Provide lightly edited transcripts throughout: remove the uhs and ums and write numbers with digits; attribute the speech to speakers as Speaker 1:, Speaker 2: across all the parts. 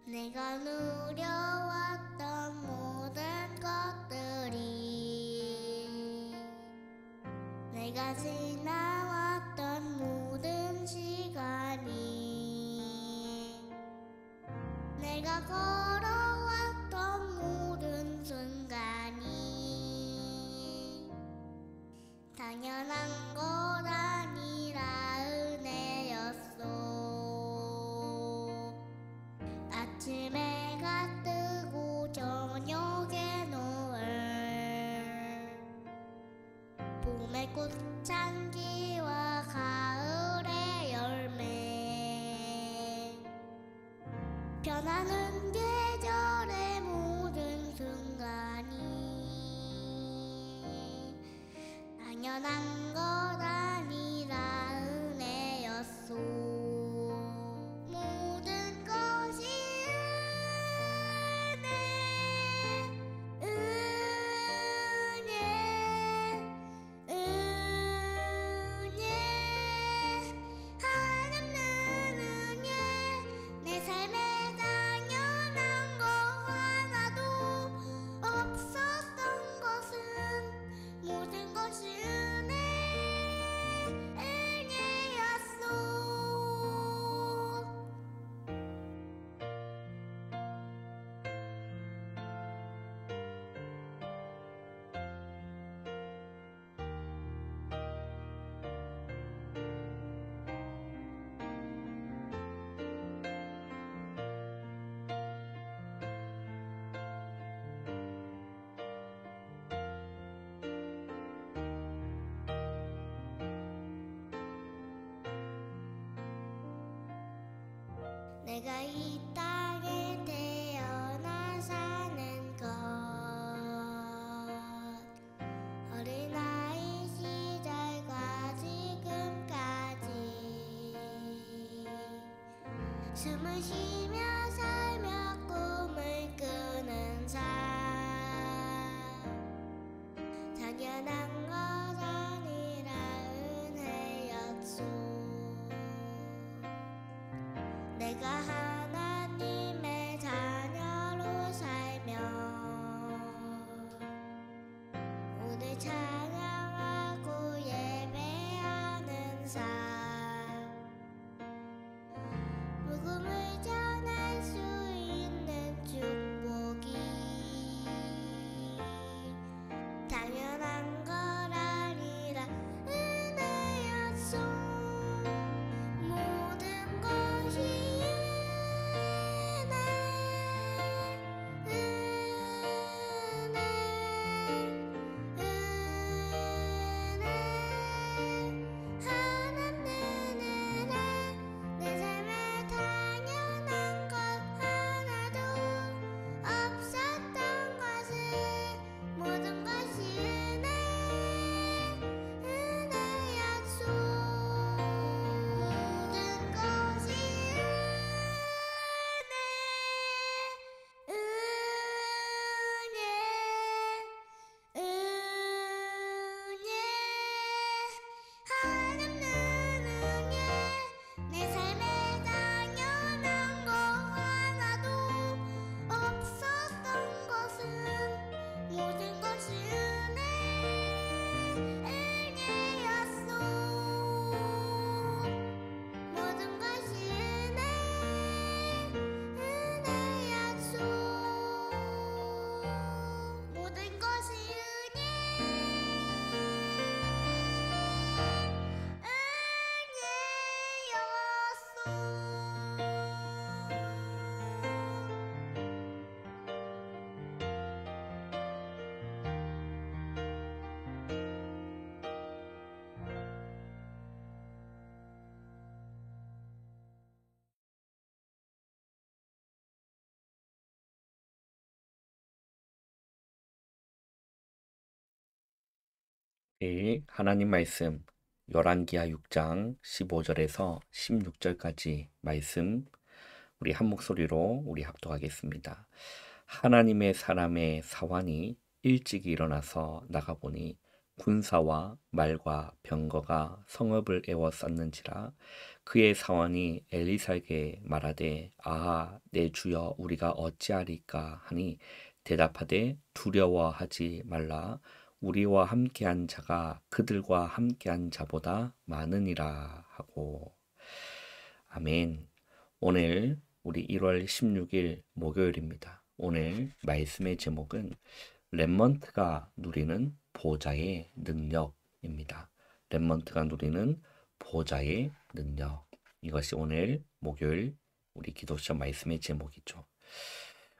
Speaker 1: 내가 누려왔던 모든 것들이, 내가 지나왔던 모든 시간이, 내가 걸어왔던 모든 순간이 당연한 것 아니라 은혜였소. 아침에 해가 뜨고 저녁에 노을, 봄의 꽃향기와 가을의 열매, 변하는 계절의 모든 순간이 당연한 것 아니라 은혜였소. 모든 것이 은혜, 은혜, 한없는 은혜. 내 삶에 당연한 거 하나도 없었던 것은 모든 것이 은혜였소. 내가 이 땅에 태어나 사는 것, 어린아이 시절과 지금까지 숨을 쉬며 살며 꿈을 꾸는 삶, 당연한 것 아니라 은혜였소. 내가 하나님의 자녀로 살며 오늘 찬양하고 예배하는 삶, 복음을 전할 수 있는 축복이 당연한 것 아니라 은혜였소. 모든 것이 내 삶에 당연한 것 하나도 없었던 것은 모든 것이 은혜였소. 모든 것이 은혜, 은혜, 한없는 은혜. 내 삶에 당연한 것 하나도 없었던 것은 모든 것이 은혜였소. 모든 것이 은혜였소. 모든 것이
Speaker 2: 네, 하나님 말씀 열왕기하 6장 15절에서 16절까지 말씀 우리 한 목소리로 우리 합독하겠습니다. 하나님의 사람의 사환이 일찍 일어나서 나가보니 군사와 말과 병거가 성읍을 에워쌌는지라 그의 사원이 엘리사에게 말하되 아하 내 주여 우리가 어찌하리까 하니 대답하되 두려워하지 말라 우리와 함께한 자가 그들과 함께한 자보다 많으니라 하고 아멘. 오늘 우리 1월 16일 목요일입니다. 오늘 말씀의 제목은 렘넌트가 누리는 보좌의 능력입니다. 렘넌트가 누리는 보좌의 능력. 이것이 오늘 목요일 우리 기도시험 말씀의 제목이죠.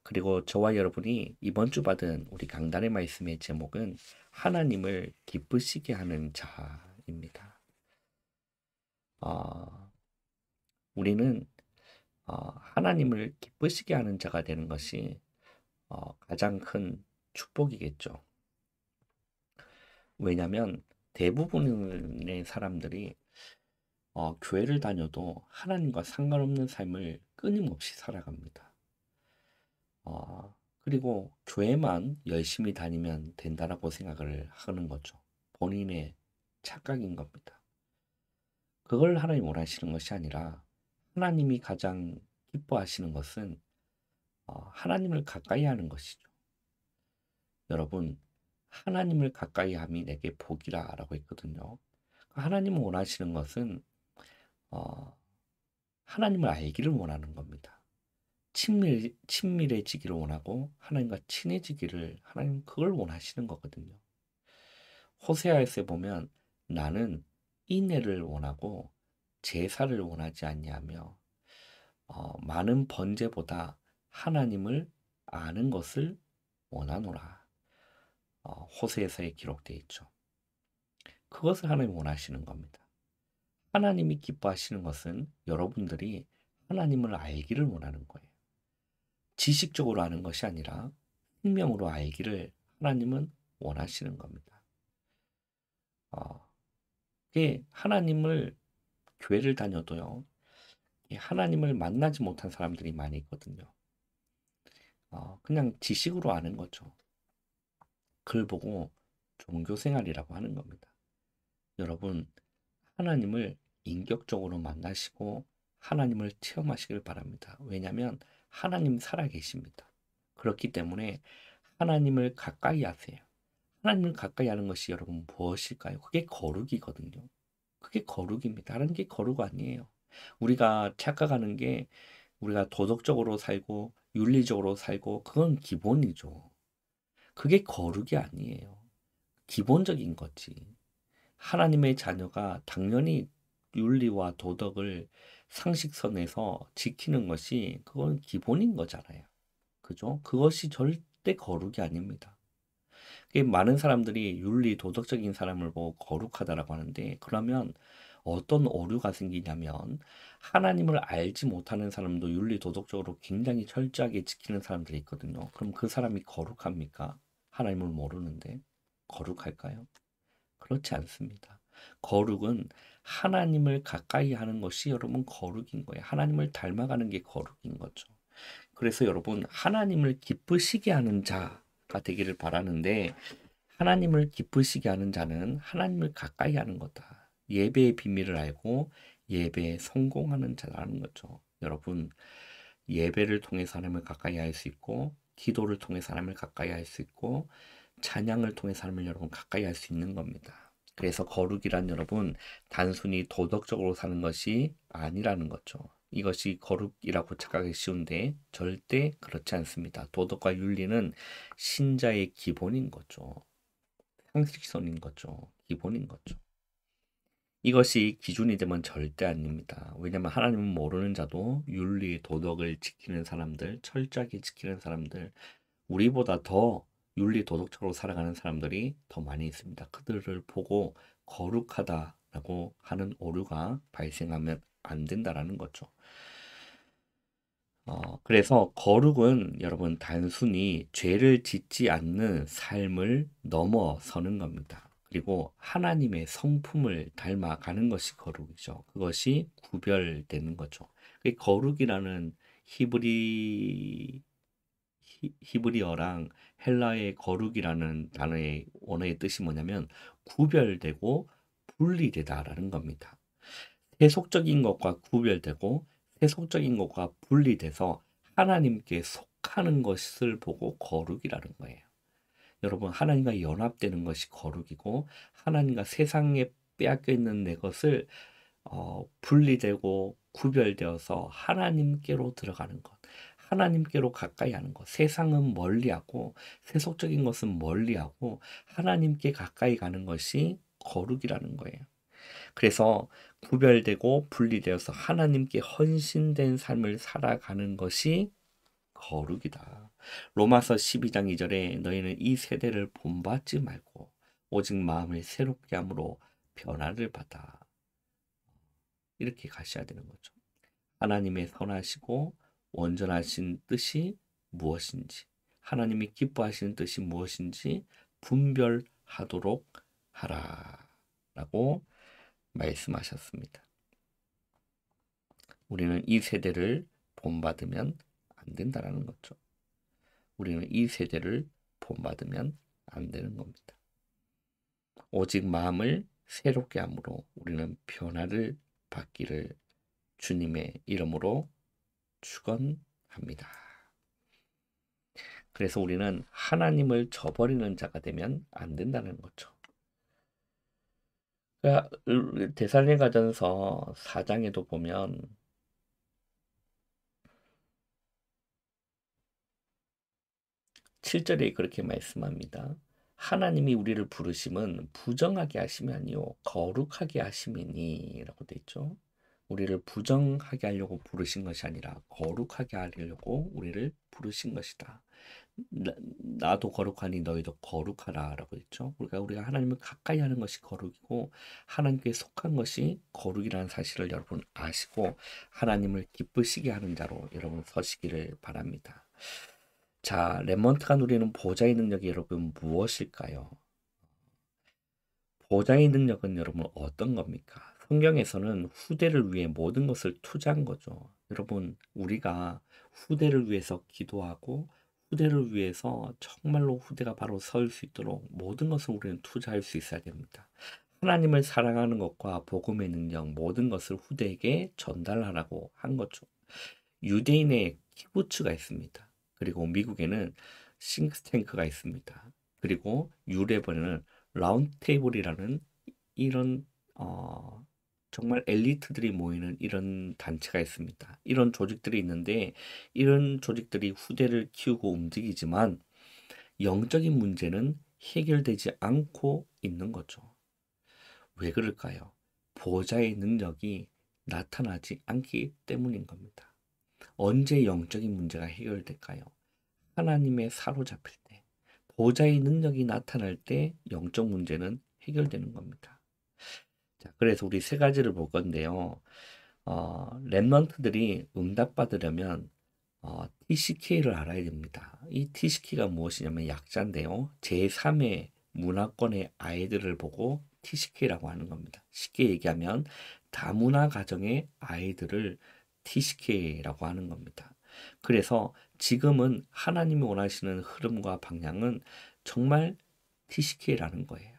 Speaker 2: 그리고 저와 여러분이 이번 주 받은 우리 강단의 말씀의 제목은 하나님을 기쁘시게 하는 자입니다. 우리는 하나님을 기쁘시게 하는 자가 되는 것이 가장 큰 축복이겠죠. 왜냐하면 대부분의 사람들이 교회를 다녀도 하나님과 상관없는 삶을 끊임없이 살아갑니다. 그리고 교회만 열심히 다니면 된다라고 생각을 하는 거죠. 본인의 착각인 겁니다. 그걸 하나님 원하시는 것이 아니라 하나님이 가장 기뻐하시는 것은 하나님을 가까이 하는 것이죠. 여러분, 하나님을 가까이 함이 내게 복이라 라고 했거든요. 하나님을 원하시는 것은 하나님을 알기를 원하는 겁니다. 친밀해지기를 원하고 하나님과 친해지기를 하나님 그걸 원하시는 거거든요. 호세아에서 보면 나는 인애를 원하고 제사를 원하지 않냐며 많은 번제보다 하나님을 아는 것을 원하노라. 호세아서에 기록되어 있죠. 그것을 하나님 원하시는 겁니다. 하나님이 기뻐하시는 것은 여러분들이 하나님을 알기를 원하는 거예요. 지식적으로 아는 것이 아니라 생명으로 알기를 하나님은 원하시는 겁니다. 하나님을 교회를 다녀도요. 하나님을 만나지 못한 사람들이 많이 있거든요. 그냥 지식으로 아는 거죠. 그걸 보고 종교생활이라고 하는 겁니다. 여러분, 하나님을 인격적으로 만나시고 하나님을 체험하시길 바랍니다. 왜냐하면 하나님 살아계십니다. 그렇기 때문에 하나님을 가까이 하세요. 하나님을 가까이 하는 것이 여러분 무엇일까요? 그게 거룩이거든요. 그게 거룩입니다. 다른 게 거룩 아니에요. 우리가 착각하는 게 우리가 도덕적으로 살고 윤리적으로 살고 그건 기본이죠. 그게 거룩이 아니에요. 기본적인 거지. 하나님의 자녀가 당연히 윤리와 도덕을 상식선에서 지키는 것이 그건 기본인 거잖아요. 그죠? 그것이 절대 거룩이 아닙니다. 많은 사람들이 윤리 도덕적인 사람을 보고 거룩하다라고 하는데 그러면 어떤 오류가 생기냐면 하나님을 알지 못하는 사람도 윤리 도덕적으로 굉장히 철저하게 지키는 사람들이 있거든요. 그럼 그 사람이 거룩합니까? 하나님을 모르는데 거룩할까요? 그렇지 않습니다. 거룩은 하나님을 가까이 하는 것이 여러분 거룩인 거예요. 하나님을 닮아가는 게 거룩인 거죠. 그래서 여러분 하나님을 기쁘시게 하는 자가 되기를 바라는데 하나님을 기쁘시게 하는 자는 하나님을 가까이 하는 거다. 예배의 비밀을 알고 예배에 성공하는 자라는 거죠. 여러분 예배를 통해서 하나님을 가까이 할 수 있고 기도를 통해서 하나님을 가까이 할 수 있고 찬양을 통해서 하나님을 여러분 가까이 할 수 있는 겁니다. 그래서 거룩이란 여러분 단순히 도덕적으로 사는 것이 아니라는 거죠. 이것이 거룩이라고 착각하기 쉬운데 절대 그렇지 않습니다. 도덕과 윤리는 신자의 기본인 거죠. 상식선인 거죠. 기본인 거죠. 이것이 기준이 되면 절대 아닙니다. 왜냐하면 하나님은 모르는 자도 윤리, 도덕을 지키는 사람들, 철저하게 지키는 사람들, 우리보다 더 윤리, 도덕적으로 살아가는 사람들이 더 많이 있습니다. 그들을 보고 거룩하다라고 하는 오류가 발생하면 안 된다라는 거죠. 그래서 거룩은 여러분 단순히 죄를 짓지 않는 삶을 넘어서는 겁니다. 그리고 하나님의 성품을 닮아가는 것이 거룩이죠. 그것이 구별되는 거죠. 거룩이라는 히브리어랑 헬라의 거룩이라는 단어의 원어의 뜻이 뭐냐면 구별되고 분리되다라는 겁니다. 세속적인 것과 구별되고 세속적인 것과 분리돼서 하나님께 속하는 것을 보고 거룩이라는 거예요. 여러분, 하나님과 연합되는 것이 거룩이고 하나님과 세상에 빼앗겨 있는 내 것을 분리되고 구별되어서 하나님께로 들어가는 것, 하나님께로 가까이 하는 것. 세상은 멀리하고 세속적인 것은 멀리하고 하나님께 가까이 가는 것이 거룩이라는 거예요. 그래서 구별되고 분리되어서 하나님께 헌신된 삶을 살아가는 것이 거룩이다. 로마서 12장 2절에 너희는 이 세대를 본받지 말고 오직 마음을 새롭게 함으로 변화를 받아. 이렇게 가셔야 되는 거죠. 하나님의 선하시고 온전하신 뜻이 무엇인지, 하나님이 기뻐하시는 뜻이 무엇인지 분별하도록 하라라고 말씀하셨습니다. 우리는 이 세대를 본받으면 안 된다라는 거죠. 우리는 이 세대를 본받으면 안 되는 겁니다. 오직 마음을 새롭게 함으로 우리는 변화를 받기를 주님의 이름으로 축원합니다. 그래서 우리는 하나님을 저버리는 자가 되면 안 된다는 거죠. 데살로니가전서 4장에도 보면 7절에 그렇게 말씀합니다. 하나님이 우리를 부르심은 부정하게 하심이 아니요 거룩하게 하심이니 라고 되어 있죠. 우리를 부정하게 하려고 부르신 것이 아니라 거룩하게 하려고 우리를 부르신 것이다. 나도 거룩하니 너희도 거룩하라 라고 했죠. 우리가 하나님을 가까이 하는 것이 거룩이고 하나님께 속한 것이 거룩이라는 사실을 여러분 아시고 하나님을 기쁘시게 하는 자로 여러분 서시기를 바랍니다. 자, 렘넌트가 누리는 보좌의 능력이 여러분 무엇일까요? 보좌의 능력은 여러분 어떤 겁니까? 성경에서는 후대를 위해 모든 것을 투자한 거죠. 여러분, 우리가 후대를 위해서 기도하고 후대를 위해서 정말로 후대가 바로 설 수 있도록 모든 것을 우리는 투자할 수 있어야 됩니다. 하나님을 사랑하는 것과 복음의 능력 모든 것을 후대에게 전달하라고 한 거죠. 유대인의 키부츠가 있습니다. 그리고 미국에는 싱크탱크가 있습니다. 그리고 유럽에는 라운드테이블이라는 이런 정말 엘리트들이 모이는 이런 단체가 있습니다. 이런 조직들이 있는데 이런 조직들이 후대를 키우고 움직이지만 영적인 문제는 해결되지 않고 있는 거죠. 왜 그럴까요? 보좌의 능력이 나타나지 않기 때문인 겁니다. 언제 영적인 문제가 해결될까요? 하나님의 사로잡힐 때, 보좌의 능력이 나타날 때 영적 문제는 해결되는 겁니다. 자, 그래서 우리 세 가지를 볼 건데요. 렘넌트들이 응답받으려면 TCK를 알아야 됩니다. 이 TCK가 무엇이냐면 약자인데요. 제3의 문화권의 아이들을 보고 TCK라고 하는 겁니다. 쉽게 얘기하면 다문화 가정의 아이들을 TCK라고 하는 겁니다. 그래서 지금은 하나님이 원하시는 흐름과 방향은 정말 TCK라는 거예요.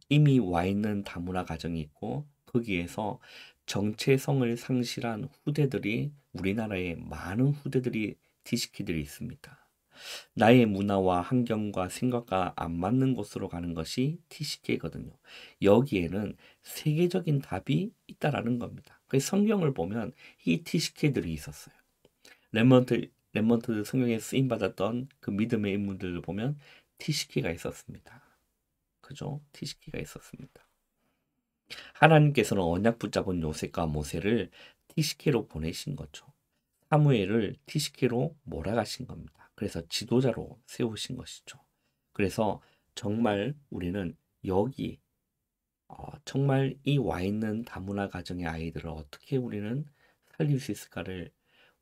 Speaker 2: 이미 와 있는 다문화 가정이 있고 거기에서 정체성을 상실한 후대들이 우리나라에 많은 후대들이 TCK들이 있습니다. 나의 문화와 환경과 생각과 안 맞는 곳으로 가는 것이 TCK거든요. 여기에는 세계적인 답이 있다라는 겁니다. 그래서 성경을 보면 이 TCK들이 있었어요. 렘넌트 성경에 쓰임 받았던 그 믿음의 인물들을 보면 TCK가 있었습니다. 그죠? TCK가 있었습니다. 하나님께서는 언약 붙잡은 요셉과 모세를 TCK로 보내신 거죠. 사무엘을 TCK로 몰아가신 겁니다. 그래서 지도자로 세우신 것이죠. 그래서 정말 우리는 여기 정말 이 와 있는 다문화 가정의 아이들을 어떻게 우리는 살릴 수 있을까를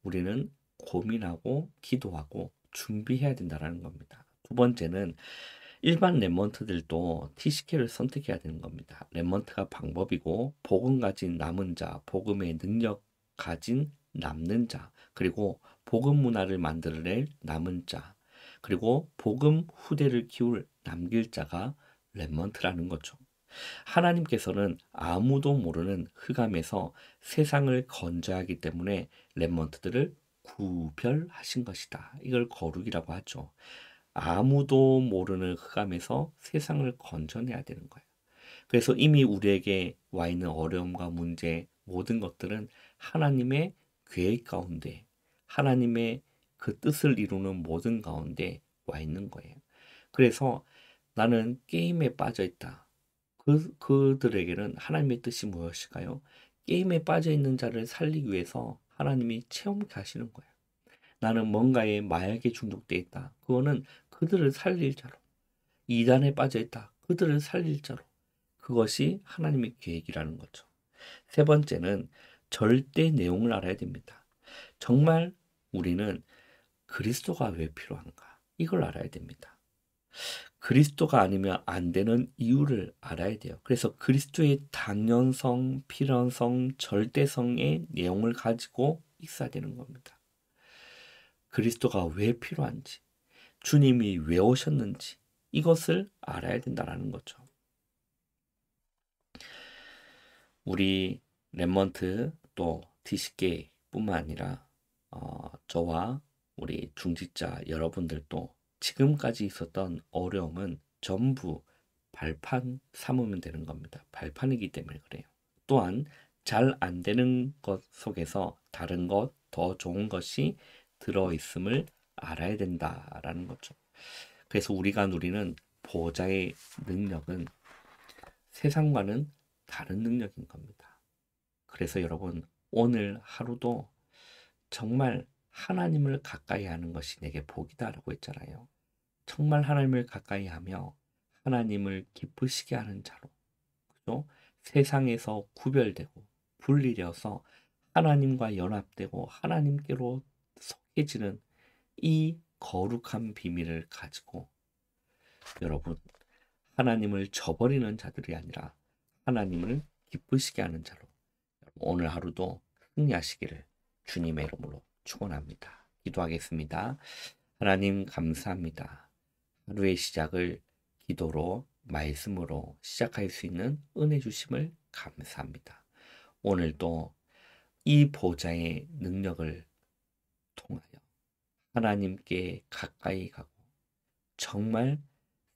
Speaker 2: 우리는 고민하고 기도하고 준비해야 된다는 겁니다. 두 번째는 일반 렘넌트들도 TCK를 선택해야 되는 겁니다. 렘넌트가 방법이고 복음 가진 남은 자, 복음의 능력 가진 남는 자, 그리고 복음 문화를 만들어낼 남은 자, 그리고 복음 후대를 키울 남길 자가 렘넌트라는 거죠. 하나님께서는 아무도 모르는 흑암에서 세상을 건져하기 때문에 렘넌트들을 구별하신 것이다. 이걸 거룩이라고 하죠. 아무도 모르는 흑암에서 세상을 건져내야 되는 거예요. 그래서 이미 우리에게 와 있는 어려움과 문제, 모든 것들은 하나님의 계획 가운데, 하나님의 그 뜻을 이루는 모든 가운데 와 있는 거예요. 그래서 나는 게임에 빠져 있다. 그들에게는 하나님의 뜻이 무엇일까요? 게임에 빠져 있는 자를 살리기 위해서 하나님이 체험케 하시는 거예요. 나는 뭔가에 마약에 중독돼 있다. 그거는 그들을 살릴 자로. 이단에 빠져 있다. 그들을 살릴 자로. 그것이 하나님의 계획이라는 거죠. 세 번째는 절대 내용을 알아야 됩니다. 정말 우리는 그리스도가 왜 필요한가? 이걸 알아야 됩니다. 그리스도가 아니면 안 되는 이유를 알아야 돼요. 그래서 그리스도의 당연성, 필연성, 절대성의 내용을 가지고 있어야 되는 겁니다. 그리스도가 왜 필요한지, 주님이 왜 오셨는지 이것을 알아야 된다는 거죠. 우리 렘먼트 또 DC계뿐만 아니라 저와 우리 중직자 여러분들도 지금까지 있었던 어려움은 전부 발판 삼으면 되는 겁니다. 발판이기 때문에 그래요. 또한 잘 안 되는 것 속에서 다른 것, 더 좋은 것이 들어있음을 알아야 된다라는 거죠. 그래서 우리가 누리는 보호자의 능력은 세상과는 다른 능력인 겁니다. 그래서 여러분, 오늘 하루도 정말 하나님을 가까이 하는 것이 내게 복이다라고 했잖아요. 정말 하나님을 가까이 하며 하나님을 기쁘시게 하는 자로, 그죠? 세상에서 구별되고 분리되어서 하나님과 연합되고 하나님께로 속해지는 이 거룩한 비밀을 가지고 여러분, 하나님을 저버리는 자들이 아니라 하나님을 기쁘시게 하는 자로 오늘 하루도 승리하시기를 주님의 이름으로 축원합니다. 기도하겠습니다. 하나님 감사합니다. 하루의 시작을 기도로 말씀으로 시작할 수 있는 은혜 주심을 감사합니다. 오늘도 이 보좌의 능력을 통하여 하나님께 가까이 가고 정말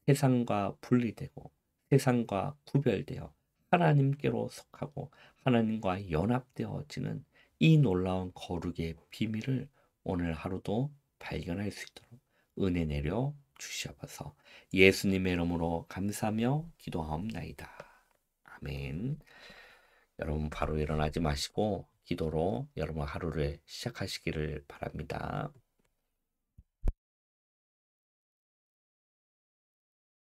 Speaker 2: 세상과 분리되고 세상과 구별되어 하나님께로 속하고 하나님과 연합되어지는 이 놀라운 거룩의 비밀을 오늘 하루도 발견할 수 있도록 은혜 내려 주시옵소서. 예수님의 이름으로 감사하며 기도하옵나이다. 아멘. 여러분 바로 일어나지 마시고 기도로 여러분 하루를 시작하시기를 바랍니다.